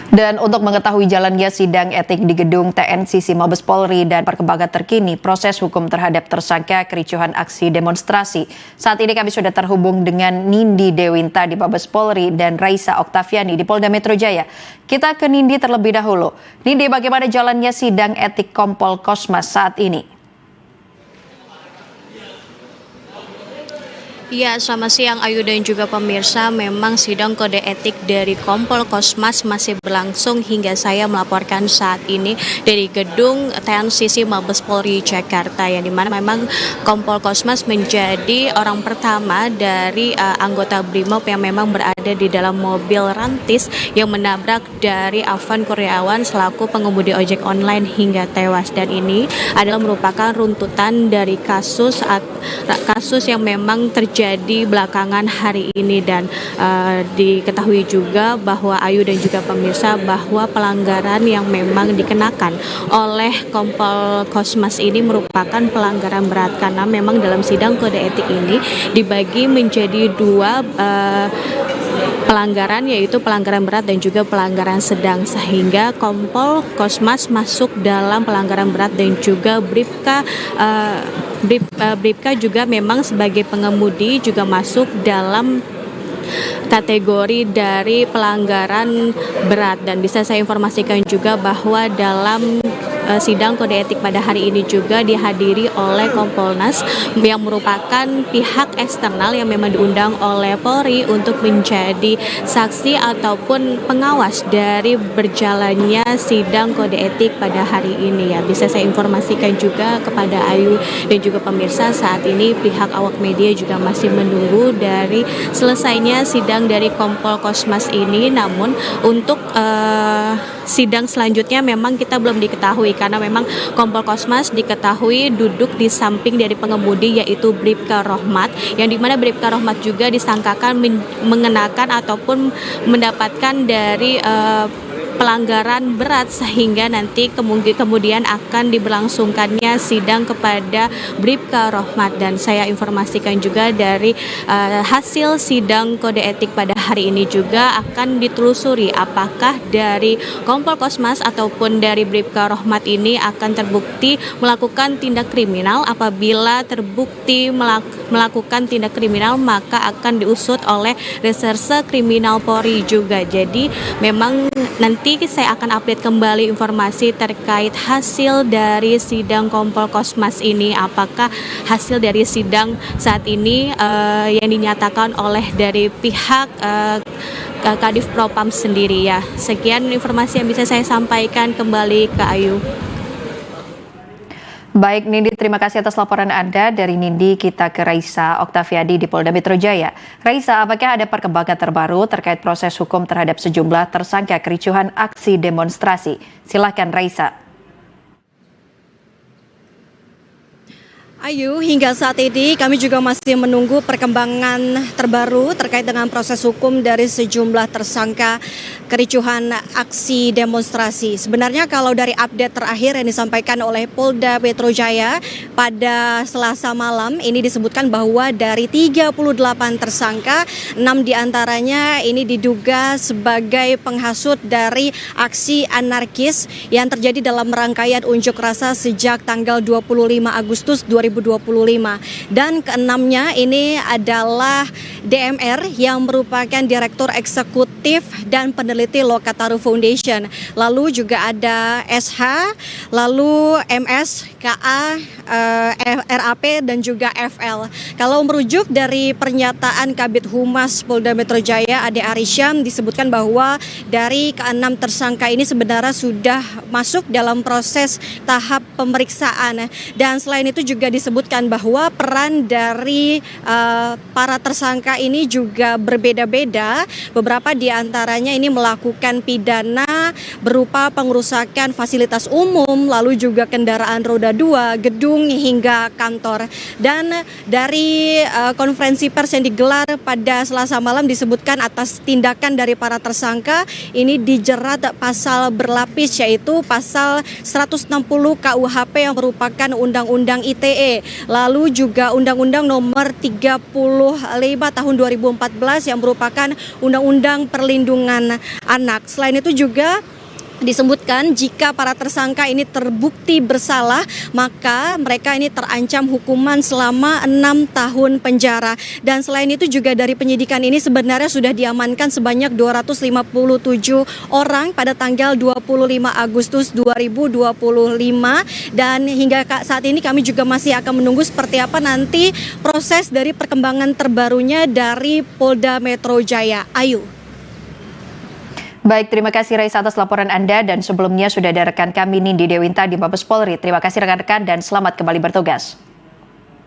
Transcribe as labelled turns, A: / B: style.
A: Dan untuk mengetahui jalannya sidang etik di gedung TNCC Mabes Polri dan perkembangan terkini proses hukum terhadap tersangka kericuhan aksi demonstrasi. Saat ini kami sudah terhubung dengan Nindi Dewinta di Mabes Polri dan Raisa Oktaviani di Polda Metro Jaya. Kita ke Nindi terlebih dahulu. Nindi, bagaimana jalannya sidang etik Kompol Kosmas saat ini?
B: Ya, selamat siang Ayu dan juga pemirsa. Memang sidang kode etik dari Kompol Kosmas masih berlangsung hingga saya melaporkan saat ini dari gedung TNCC Mabes Polri Jakarta, yang dimana memang Kompol Kosmas menjadi orang pertama dari anggota BRIMOB yang memang berada di dalam mobil rantis yang menabrak dari Afan Kurniawan selaku pengemudi ojek online hingga tewas. Dan ini adalah merupakan runtutan dari kasus yang memang terjadi belakangan hari ini. Dan diketahui juga bahwa Ayu dan juga pemirsa bahwa pelanggaran yang memang dikenakan oleh Kompol Kosmas ini merupakan pelanggaran berat, karena memang dalam sidang kode etik ini dibagi menjadi dua pelanggaran, yaitu pelanggaran berat dan juga pelanggaran sedang, sehingga Kompol Kosmas masuk dalam pelanggaran berat dan juga Bribka juga memang sebagai pengemudi juga masuk dalam kategori dari pelanggaran berat. Dan bisa saya informasikan juga bahwa dalam sidang kode etik pada hari ini juga dihadiri oleh Kompolnas yang merupakan pihak eksternal yang memang diundang oleh Polri untuk menjadi saksi ataupun pengawas dari berjalannya sidang kode etik pada hari ini. Ya, bisa saya informasikan juga kepada Ayu dan juga pemirsa, saat ini pihak awak media juga masih menunggu dari selesainya sidang dari Kompol Kosmas ini. Namun untuk sidang selanjutnya memang kita belum diketahui, karena memang Kompol Kosmas diketahui duduk di samping dari pengemudi, yaitu Bribka Rohmat, yang dimana Bribka Rohmat juga disangkakan mengenakan ataupun mendapatkan dari pelanggaran berat, sehingga nanti kemudian akan diberlangsungkannya sidang kepada Bribka Rohmat. Dan saya informasikan juga dari hasil sidang kode etik pada hari ini juga akan ditelusuri apakah dari Kompol Kosmas ataupun dari Bribka Rohmat ini akan terbukti melakukan tindak kriminal. Apabila terbukti melakukan tindak kriminal, maka akan diusut oleh Reserse Kriminal Polri juga. Jadi memang nanti saya akan update kembali informasi terkait hasil dari sidang Kompol Kosmas ini, apakah hasil dari sidang saat ini yang dinyatakan oleh dari pihak Kadif Propam sendiri. Ya, sekian informasi yang bisa saya sampaikan, kembali ke Ayu.
A: Baik Nindi, terima kasih atas laporan Anda. Dari Nindi kita ke Raisa Oktaviani di Polda Metro Jaya. Raisa, apakah ada perkembangan terbaru terkait proses hukum terhadap sejumlah tersangka kericuhan aksi demonstrasi? Silakan Raisa.
C: Ayu, hingga saat ini kami juga masih menunggu perkembangan terbaru terkait dengan proses hukum dari sejumlah tersangka kericuhan aksi demonstrasi. Sebenarnya kalau dari update terakhir yang disampaikan oleh Polda Metro Jaya pada Selasa malam, ini disebutkan bahwa dari 38 tersangka, 6 diantaranya ini diduga sebagai penghasut dari aksi anarkis yang terjadi dalam rangkaian unjuk rasa sejak tanggal 25 Agustus 2025. Dan keenamnya ini adalah DMR yang merupakan Direktur Eksekutif dan Peneliti Lokataru Foundation. Lalu juga ada SH, lalu MS, KA, RAP dan juga FL. Kalau merujuk dari pernyataan Kabid Humas Polda Metro Jaya Ade Arisyam, disebutkan bahwa dari keenam tersangka ini sebenarnya sudah masuk dalam proses tahap pemeriksaan. Dan selain itu juga disebutkan bahwa peran dari para tersangka ini juga berbeda-beda. Beberapa di antaranya ini melakukan pidana pertama berupa pengerusakan fasilitas umum, lalu juga kendaraan roda 2, gedung hingga kantor. Dan dari konferensi pers yang digelar pada Selasa malam disebutkan atas tindakan dari para tersangka ini dijerat pasal berlapis, yaitu pasal 160 KUHP yang merupakan Undang-Undang ITE, lalu juga Undang-Undang nomor 35 tahun 2014 yang merupakan Undang-Undang Perlindungan Anak. Selain itu juga disebutkan jika para tersangka ini terbukti bersalah, maka mereka ini terancam hukuman selama 6 tahun penjara. Dan selain itu juga dari penyidikan ini sebenarnya sudah diamankan sebanyak 257 orang pada tanggal 25 Agustus 2025. Dan hingga saat ini kami juga masih akan menunggu seperti apa nanti proses dari perkembangan terbarunya dari Polda Metro Jaya. Ayu.
A: Baik, terima kasih Raisa atas laporan Anda, dan sebelumnya sudah ada rekan kami Nindi Dewinta di Mabes Polri. Terima kasih rekan-rekan dan selamat kembali bertugas.